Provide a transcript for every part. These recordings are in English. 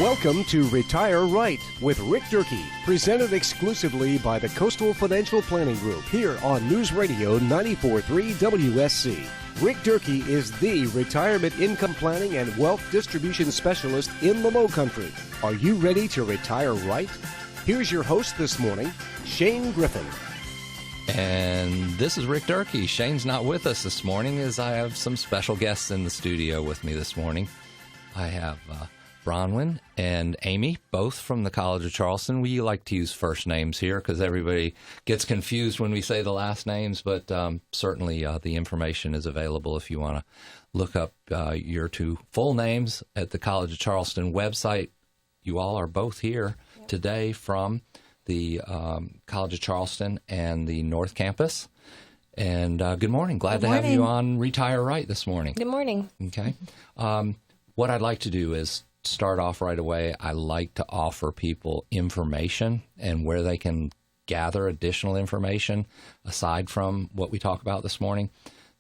Welcome to Retire Right with Rick Durkee, presented exclusively by the Coastal Financial Planning Group here on News Radio 94.3 WSC. Rick Durkee is the retirement income planning and wealth distribution specialist in the Lowcountry. Are you ready to retire right? Here's your host this morning, Shane Griffin. And this is Rick Durkee. Shane's not with us this morning as I have some special guests in the studio with me this morning. I have Bronwyn and Amy, both from the College of Charleston. We like to use first names here because everybody gets confused when we say the last names, but certainly the information is available if you want to look up your two full names at the College of Charleston website. You all are both here today from the College of Charleston and the North Campus. And good morning. Glad to have you on Retire Right this morning. Good morning. Okay. What I'd like to do is start off right away. I like to offer people information and where they can gather additional information aside from what we talk about this morning.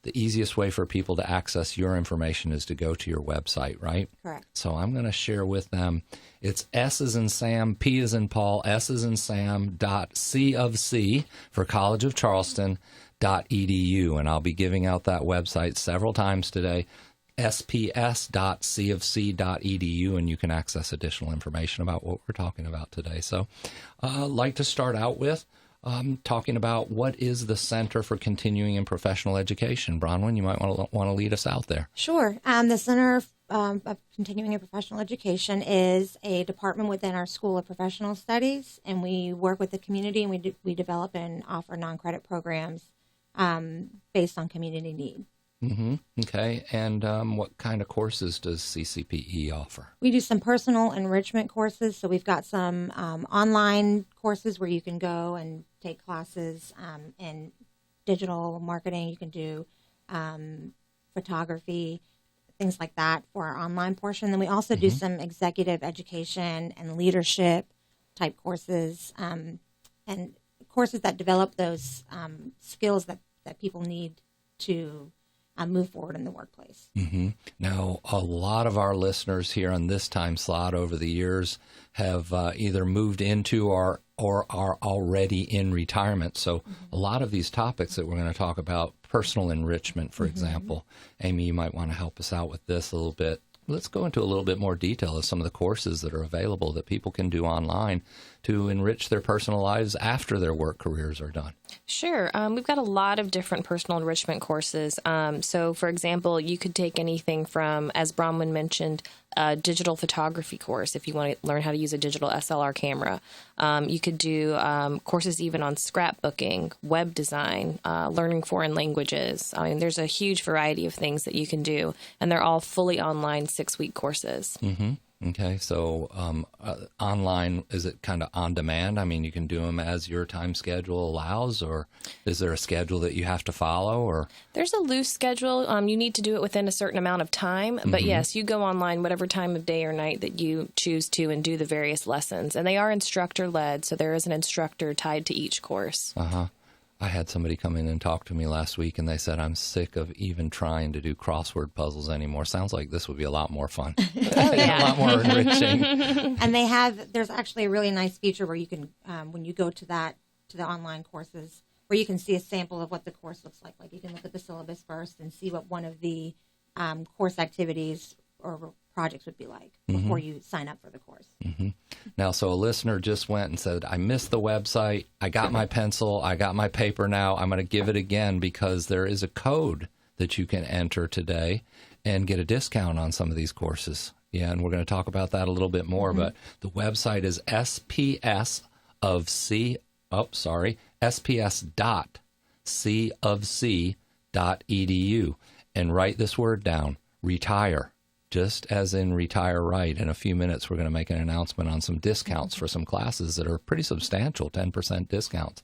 The easiest way for people to access your information is to go to your website, right? Correct. So I'm going to share with them. It's S as in Sam, P as in Paul, S as in Sam, .C of C for College of Charleston .edu. And I'll be giving out that website several times today. sps.cofc.edu, and you can access additional information about what we're talking about today. So I'd like to start out with talking about what is the Center for Continuing and Professional Education. Bronwyn, you might want to lead us out there. Sure. The Center of Continuing and Professional Education is a department within our School of Professional Studies, and we work with the community, and we develop and offer non-credit programs based on community need. Mm-hmm. Okay. And what kind of courses does CCPE offer? We do some personal enrichment courses. So we've got some online courses where you can go and take classes in digital marketing. You can do photography, things like that for our online portion. Then we also do some executive education and leadership type courses and courses that develop those skills that people need to move forward in the workplace. Mm-hmm. Now, a lot of our listeners here on this time slot over the years have either moved into or are already in retirement. So a lot of these topics that we're going to talk about, personal enrichment, for example, Amy, you might want to help us out with this a little bit. Let's go into a little bit more detail of some of the courses that are available that people can do online to enrich their personal lives after their work careers are done. Sure. We've got a lot of different personal enrichment courses. So, for example, you could take anything from, as Bronwyn mentioned, a digital photography course if you want to learn how to use a digital SLR camera. You could do courses even on scrapbooking, web design, learning foreign languages. I mean, there's a huge variety of things that you can do, and they're all fully online 6-week courses. Mm-hmm. Okay, so online, is it kind of on demand? I mean, you can do them as your time schedule allows, or is there a schedule that you have to follow? Or there's a loose schedule. You need to do it within a certain amount of time. But yes, you go online whatever time of day or night that you choose to and do the various lessons. And they are instructor-led, so there is an instructor tied to each course. Uh-huh. I had somebody come in and talk to me last week, and they said, I'm sick of even trying to do crossword puzzles anymore. Sounds like this would be a lot more fun. Oh, yeah. A lot more enriching. And there's actually a really nice feature where you can, when you go to the online courses, where you can see a sample of what the course looks like. Like you can look at the syllabus first and see what one of the course activities or projects would be like before you sign up for the course. Mm-hmm. Now, so a listener just went and said, I missed the website. I got my pencil. I got my paper now. I'm going to give it again because there is a code that you can enter today and get a discount on some of these courses. Yeah, and we're going to talk about that a little bit more, but the website is sps.cofc.edu. And write this word down, retire. Just as in Retire Right, in a few minutes, we're going to make an announcement on some discounts for some classes that are pretty substantial, 10% discounts.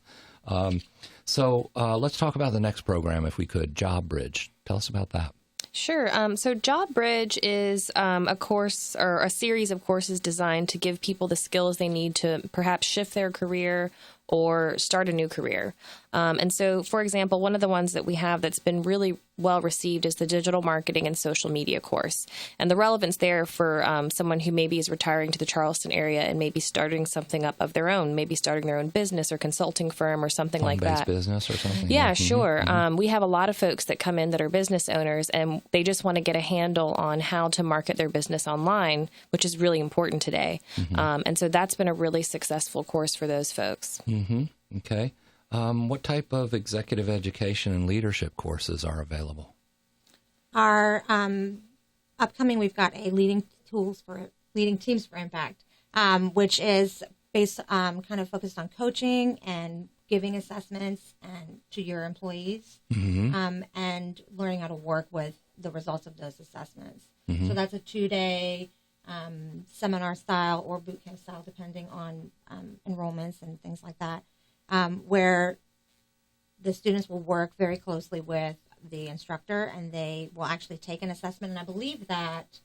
So let's talk about the next program, if we could, Job Bridge. Tell us about that. Sure. So Job Bridge is a course or a series of courses designed to give people the skills they need to perhaps shift their career or start a new career. And so, for example, one of the ones that we have that's been really well received is the digital marketing and social media course. And the relevance there for someone who maybe is retiring to the Charleston area and maybe starting something up of their own, maybe starting their own business or consulting firm or something like that. Business or something. Yeah, sure. We have a lot of folks that come in that are business owners, and they just want to get a handle on how to market their business online, which is really important today. And so that's been a really successful course for those folks. Okay. What type of executive education and leadership courses are available? Our upcoming, we've got a leading teams for impact, which is based kind of focused on coaching and giving assessments and to your employees, and learning how to work with the results of those assessments. So that's a 2-day seminar style or boot camp style, depending on enrollments and things like that, where the students will work very closely with the instructor, and they will actually take an assessment. And I believe that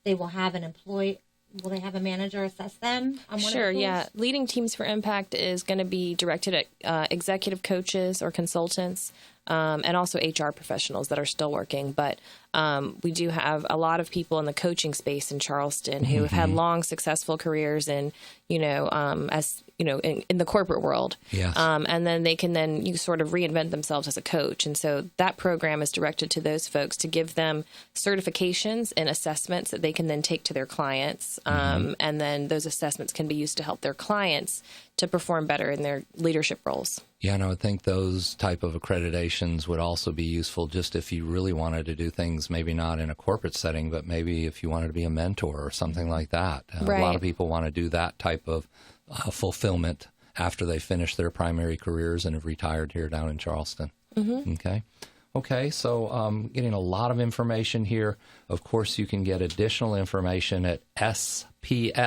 they will have an employee. Will they have a manager assess them on one Sure, of the yeah. Leading Teams for Impact is going to be directed at executive coaches or consultants, and also HR professionals that are still working. But we do have a lot of people in the coaching space in Charleston who have had long, successful careers in, in the corporate world. Yes. And then they can you sort of reinvent themselves as a coach. And so that program is directed to those folks to give them certifications and assessments that they can then take to their clients. And then those assessments can be used to help their clients to perform better in their leadership roles. Yeah, and I would think those type of accreditations would also be useful just if you really wanted to do things, maybe not in a corporate setting, but maybe if you wanted to be a mentor or something like that. Right. A lot of people want to do that type of fulfillment after they finish their primary careers and have retired here down in Charleston. Okay, so getting a lot of information here. Of course, you can get additional information at sps.cofc.edu.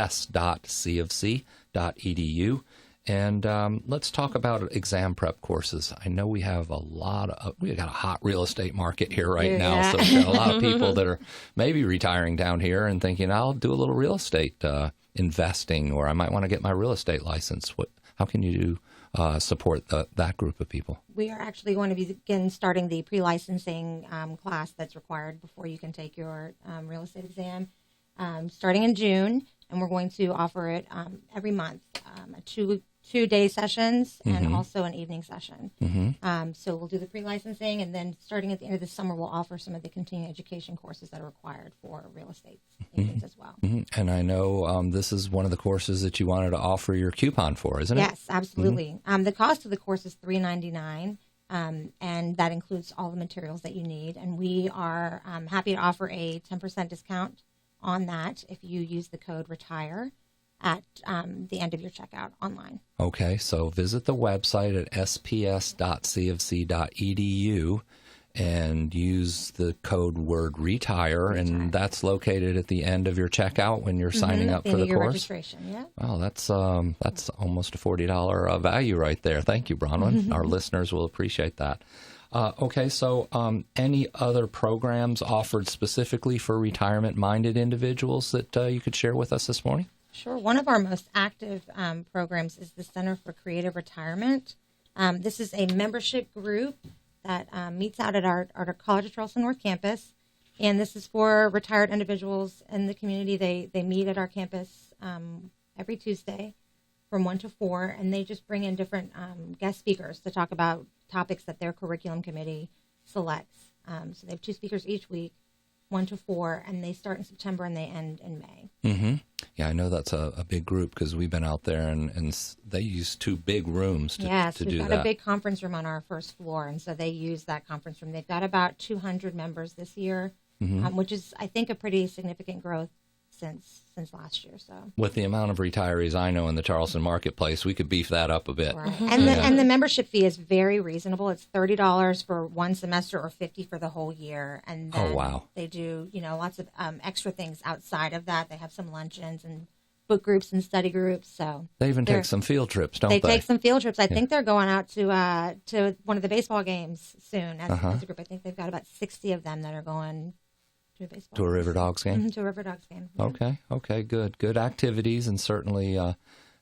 And let's talk about exam prep courses. I know we have we got a hot real estate market here right now, so we've got a lot of people that are maybe retiring down here and thinking, I'll do a little real estate investing, or I might want to get my real estate license. How can you support that group of people? We are actually going to begin starting the pre-licensing class that's required before you can take your real estate exam, starting in June, and we're going to offer it every month, two-day sessions and also an evening session. So we'll do the pre-licensing, and then starting at the end of the summer, we'll offer some of the continuing education courses that are required for real estate agents as well. And I know this is one of the courses that you wanted to offer your coupon for, isn't it? Yes, absolutely. The cost of the course is $3.99, and that includes all the materials that you need. And we are happy to offer a 10% discount on that if you use the code RETIRE at the end of your checkout online. Okay, so visit the website at sps.cofc.edu and use the code word RETIRE, and that's located at the end of your checkout when you're signing up for the your course. Registration, yeah. Wow, that's almost a $40 value right there. Thank you, Bronwyn. Our listeners will appreciate that. Okay, so any other programs offered specifically for retirement-minded individuals that you could share with us this morning? Sure. One of our most active programs is the Center for Creative Retirement. This is a membership group that meets out at our College of Charleston North Campus, and this is for retired individuals in the community. They meet at our campus every Tuesday from 1 to 4, and they just bring in different guest speakers to talk about topics that their curriculum committee selects. So they have 2 speakers each week, 1 to 4, and they start in September and they end in May. Yeah, I know that's a big group because we've been out there and they use 2 big rooms to do that. Yes, we've got a big conference room on our first floor, and so they use that conference room. They've got about 200 members this year, which is, I think, a pretty significant growth since last year. So with the amount of retirees I know in the Charleston marketplace, we could beef that up a bit. Right. And the membership fee is very reasonable. It's $30 for one semester or $50 for the whole year. And then they do, lots of extra things outside of that. They have some luncheons and book groups and study groups. So they even take some field trips, don't they? They take some field trips. I think they're going out to one of the baseball games soon as a group. I think they've got about 60 of them that are going to a River Dogs game? To a River Dogs game. Yeah. Okay, good. Good activities, and certainly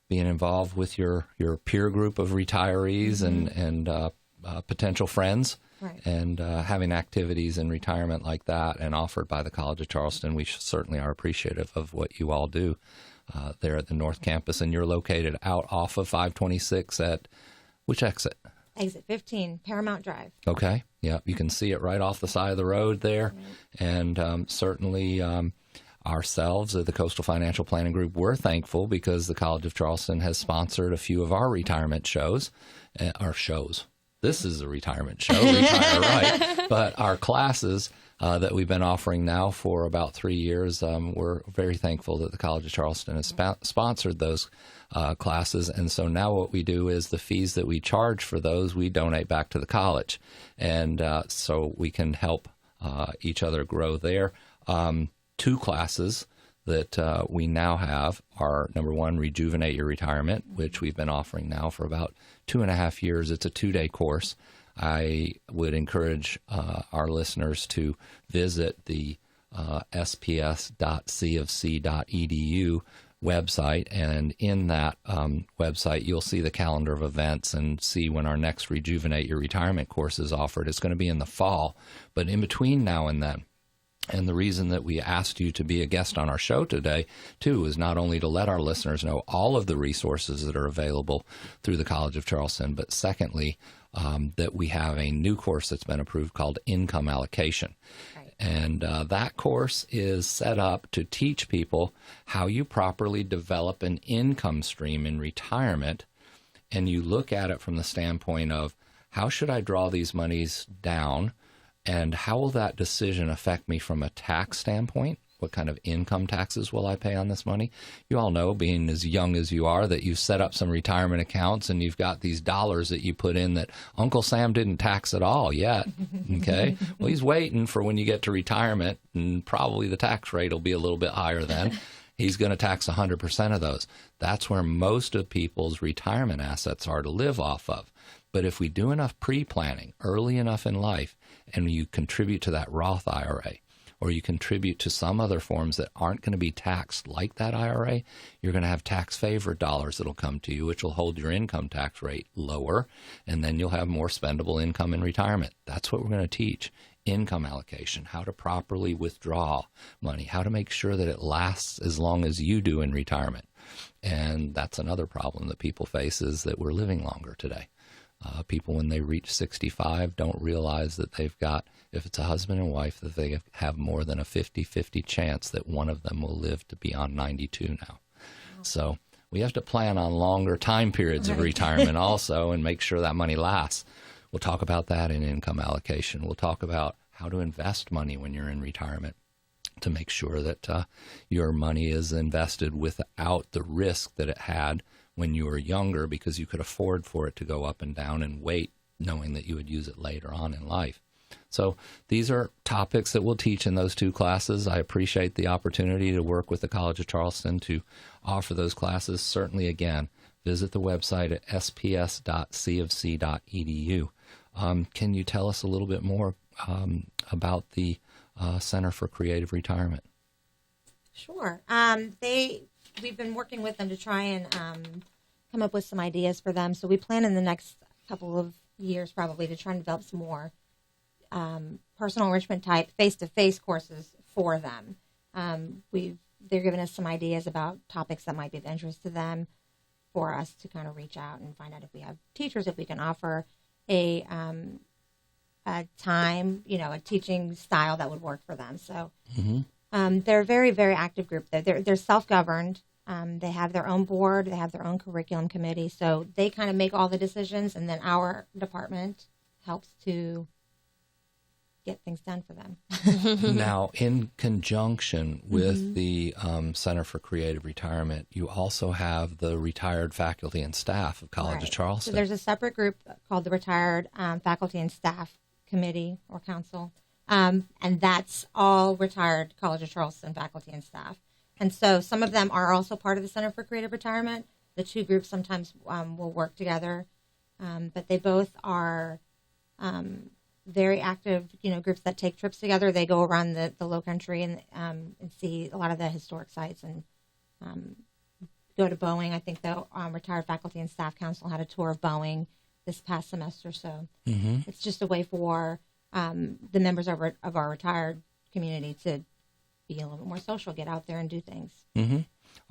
being involved with your peer group of retirees and potential friends. Right. And having activities in retirement like that and offered by the College of Charleston, we certainly are appreciative of what you all do there at the North Campus. And you're located out off of 526 at which exit? Exit 15, Paramount Drive. Okay. Yeah, you can see it right off the side of the road there. Right. And certainly ourselves at the Coastal Financial Planning Group, we're thankful because the College of Charleston has sponsored a few of our retirement shows, our shows. This is a retirement show, Retire Right. But our classes that we've been offering now for about 3 years, we're very thankful that the College of Charleston has sponsored those classes. And so now what we do is the fees that we charge for those, we donate back to the college. And so we can help each other grow there. 2 classes that we now have are, number one, Rejuvenate Your Retirement, which we've been offering now for about 2.5 years. It's a 2-day course. I would encourage our listeners to visit the sps.cofc.edu website, and in that website you'll see the calendar of events and see when our next Rejuvenate Your Retirement course is offered. It's going to be in the fall, but in between now and then. And the reason that we asked you to be a guest on our show today, too, is not only to let our listeners know all of the resources that are available through the College of Charleston, but secondly, that we have a new course that's been approved called Income Allocation. Right. And that course is set up to teach people how you properly develop an income stream in retirement. And you look at it from the standpoint of, how should I draw these monies down? And how will that decision affect me from a tax standpoint? What kind of income taxes will I pay on this money? You all know, being as young as you are, that you've set up some retirement accounts and you've got these dollars that you put in that Uncle Sam didn't tax at all yet. Okay? Well, he's waiting for when you get to retirement, and probably the tax rate will be a little bit higher then. He's going to tax 100% of those. That's where most of people's retirement assets are to live off of. But if we do enough pre-planning early enough in life, and you contribute to that Roth IRA, or you contribute to some other forms that aren't going to be taxed like that IRA, you're going to have tax-favored dollars that will come to you, which will hold your income tax rate lower, and then you'll have more spendable income in retirement. That's what we're going to teach. Income allocation, how to properly withdraw money, how to make sure that it lasts as long as you do in retirement. And that's another problem that people face, is that we're living longer today. People, when they reach 65, don't realize that they've got, if it's a husband and wife, that they have more than a 50-50 chance that one of them will live to beyond 92 now. Wow. So we have to plan on longer time periods of retirement also, and make sure that money lasts. We'll talk about that in income allocation. We'll talk about how to invest money when you're in retirement to make sure that your money is invested without the risk that it had when you were younger, because you could afford for it to go up and down and wait, knowing that you would use it later on in life. So these are topics that we'll teach in those 2 classes. I appreciate the opportunity to work with the College of Charleston to offer those classes. Certainly, again, visit the website at sps.cofc.edu. Can you tell us a little bit more about the Center for Creative Retirement? Sure. We've been working with them to try and come up with some ideas for them. So we plan in the next couple of years probably to try and develop some more personal enrichment type face-to-face courses for them. They're giving us some ideas about topics that might be of interest to them for us to kind of reach out and find out if we have teachers, if we can offer a time, a teaching style that would work for them. So they're a very, very active group. They're self-governed. They have their own board. They have their own curriculum committee. So they kind of make all the decisions, and then our department helps to get things done for them. Now, in conjunction with the Center for Creative Retirement, you also have the retired faculty and staff of College of Charleston. So there's a separate group called the Retired Faculty and Staff Committee or Council, and that's all retired College of Charleston faculty and staff. And so some of them are also part of the Center for Creative Retirement. The 2 groups sometimes will work together, but they both are very active, groups that take trips together. They go around the low country and see a lot of the historic sites and go to Boeing. I think the Retired Faculty and Staff Council had a tour of Boeing this past semester. So it's just a way for the members of our retired community to be a little bit more social, get out there and do things.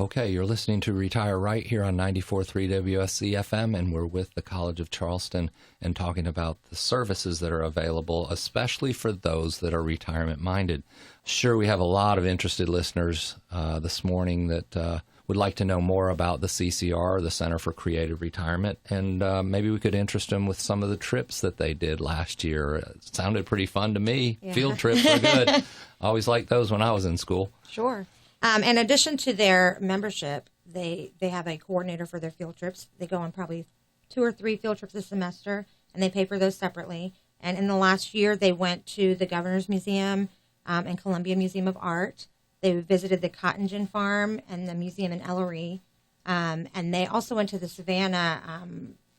Okay, you're listening to Retire Right here on 94.3 WSC FM, and we're with the College of Charleston and talking about the services that are available, especially for those that are retirement-minded. Sure, we have a lot of interested listeners this morning that would like to know more about the CCR, the Center for Creative Retirement, and maybe we could interest them with some of the trips that they did last year. It sounded pretty fun to me. Yeah. Field trips are good. I always liked those when I was in school. Sure. In addition to their membership, they have a coordinator for their field trips. They go on probably 2 or 3 field trips a semester, and they pay for those separately. And in the last year, they went to the Governor's Museum and Columbia Museum of Art. They visited the cotton gin farm and the museum in Ellery. And they also went to the Savannah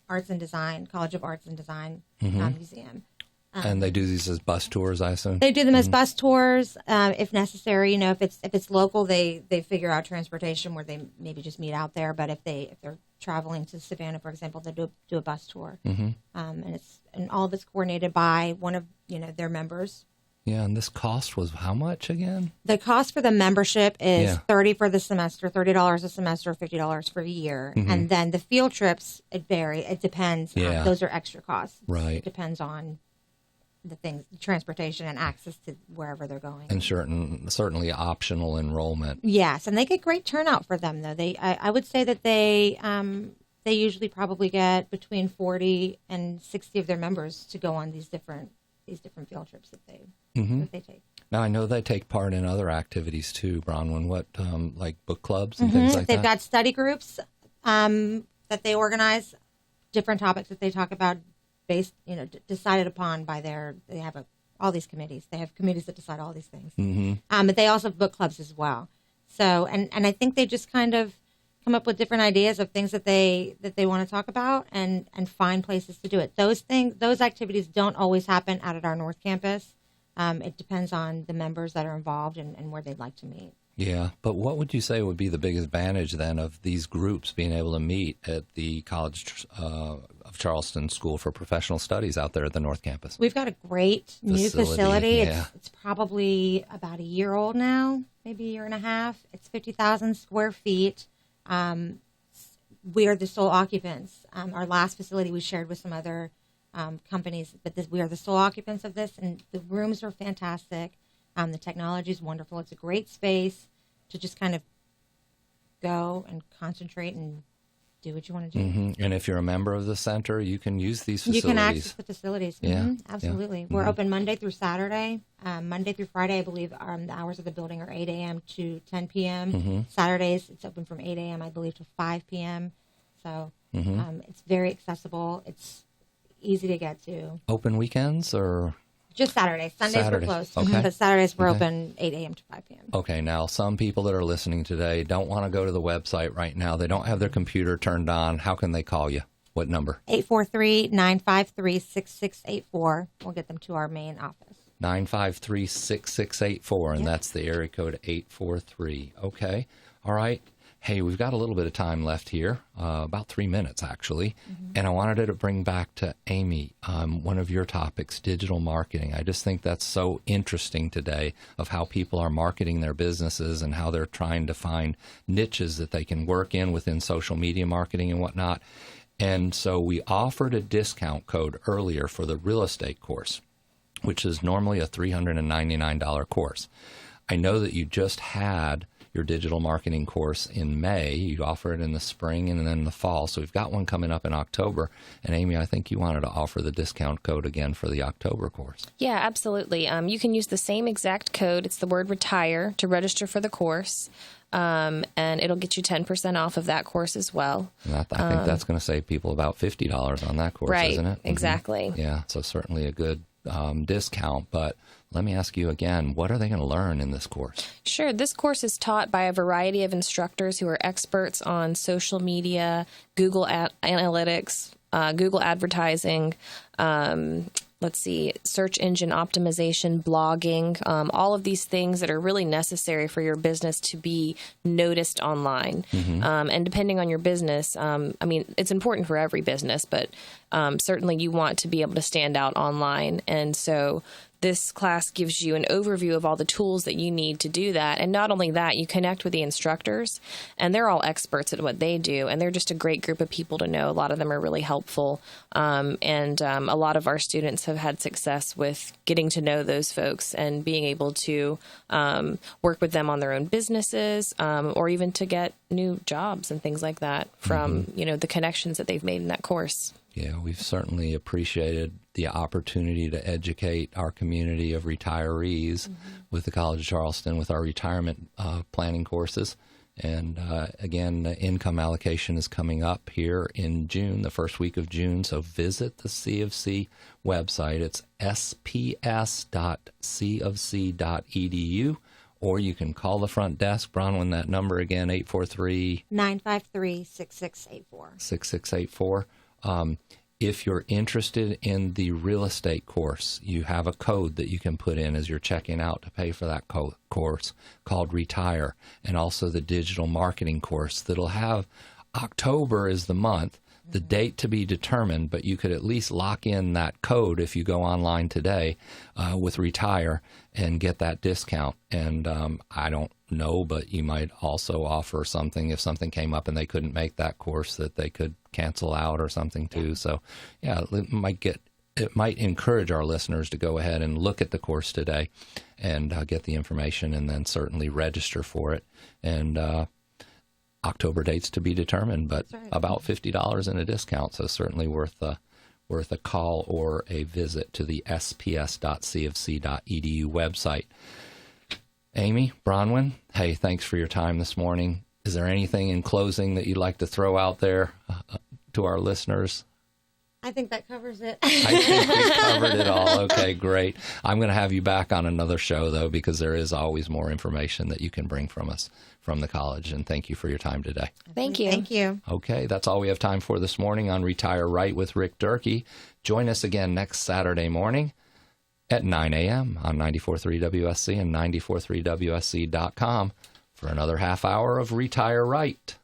Arts and Design, College of Arts and Design Museum. And they do these as bus tours, I assume? They do them as bus tours, if necessary. You know, if it's local, they figure out transportation where they maybe just meet out there. But if they're traveling to Savannah, for example, they do a bus tour. And all of it's coordinated by one of their members. Yeah, and this cost was how much again? The cost for the membership is $30 for the semester, $30 a semester, $50 for a year. And then the field trips, it varies. It depends. Those are extra costs. Right. It depends on the things, transportation and access to wherever they're going. And certainly optional enrollment. Yes, and they get great turnout for them, though. I would say that they usually probably get between 40 and 60 of their members to go on these different field trips that they take. Now, I know they take part in other activities, too, Bronwyn. What, like book clubs and things like that? They've got study groups that they organize, different topics that they talk about, based, decided upon by they have all these committees. They have committees that decide all these things. But they also have book clubs as well. So, and I think they just kind of come up with different ideas of things that they want to talk about and find places to do it. Those activities don't always happen out at our North Campus. It depends on the members that are involved and where they'd like to meet. Yeah, but what would you say would be the big advantage then of these groups being able to meet at the College of Charleston School for Professional Studies out there at the North Campus? We've got a great new facility. Yeah. It's probably about a year old now, maybe a year and a half. It's 50,000 square feet. We are the sole occupants. Our last facility we shared with some other companies, but we are the sole occupants of this, and the rooms are fantastic. The technology is wonderful. It's a great space to just kind of go and concentrate and do what you want to do. And if you're a member of the center, you can use these facilities. You can access the facilities. Yeah. Absolutely. Yeah. We're open Monday through Saturday. Monday through Friday, I believe, the hours of the building are 8 a.m. to 10 p.m. Saturdays, it's open from 8 a.m., I believe, to 5 p.m. So it's very accessible. It's easy to get to. Open weekends or? Just Saturdays. Sundays we're closed. Okay. But Saturdays we're open 8 a.m. to 5 p.m. Okay, now some people that are listening today don't want to go to the website right now. They don't have their computer turned on. How can they call you? What number? 843-953-6684. We'll get them to our main office. 953-6684, and that's the area code 843. Okay, all right. Hey, we've got a little bit of time left here, about 3 minutes actually, and I wanted to bring back to Amy one of your topics, digital marketing. I just think that's so interesting today of how people are marketing their businesses and how they're trying to find niches that they can work in within social media marketing and whatnot. And so we offered a discount code earlier for the real estate course, which is normally a $399 course. I know that you just had your digital marketing course in May. You offer it in the spring and then the fall. So we've got one coming up in October. And Amy, I think you wanted to offer the discount code again for the October course. Yeah, absolutely. You can use the same exact code. It's the word RETIRE to register for the course. And it'll get you 10% off of that course as well. And I think that's going to save people about $50 on that course, right, isn't it? Exactly. Yeah, so certainly a good discount. But let me ask you again, what are they going to learn in this course? Sure. This course is taught by a variety of instructors who are experts on social media, Google Analytics, Google advertising, let's see, search engine optimization, blogging, all of these things that are really necessary for your business to be noticed online. And depending on your business, it's important for every business, but certainly you want to be able to stand out online. And so this class gives you an overview of all the tools that you need to do that. And not only that, you connect with the instructors, and they're all experts at what they do. And they're just a great group of people to know. A lot of them are really helpful. And a lot of our students have had success with getting to know those folks and being able to work with them on their own businesses, or even to get new jobs and things like that from, the connections that they've made in that course. Yeah, we've certainly appreciated the opportunity to educate our community of retirees with the College of Charleston with our retirement planning courses. And again, income allocation is coming up here in June, the first week of June. So visit the CofC website. It's sps.cofc.edu. Or you can call the front desk. Bronwyn, that number again, 843-953-6684. 6684. If you're interested in the real estate course, you have a code that you can put in as you're checking out to pay for that course called Retire, and also the digital marketing course that'll have October is the month, the date to be determined, but you could at least lock in that code if you go online today with Retire and get that discount. And I don't know, but you might also offer something if something came up and they couldn't make that course that they could cancel out or something too. So yeah, it might encourage our listeners to go ahead and look at the course today and get the information, and then certainly register for it. And October dates to be determined, but about $50 in a discount, so certainly worth a call or a visit to the sps.cofc.edu website. Amy, Bronwyn, hey, thanks for your time this morning. Is there anything in closing that you'd like to throw out there to our listeners? I think that covers it. I think we covered it all. Okay, great. I'm going to have you back on another show, though, because there is always more information that you can bring from us from the college. And thank you for your time today. Thank you. Thank you. Okay, that's all we have time for this morning on Retire Right with Rick Durkee. Join us again next Saturday morning at 9 a.m. on 94.3 WSC and 94.3WSC.com for another half hour of Retire Right.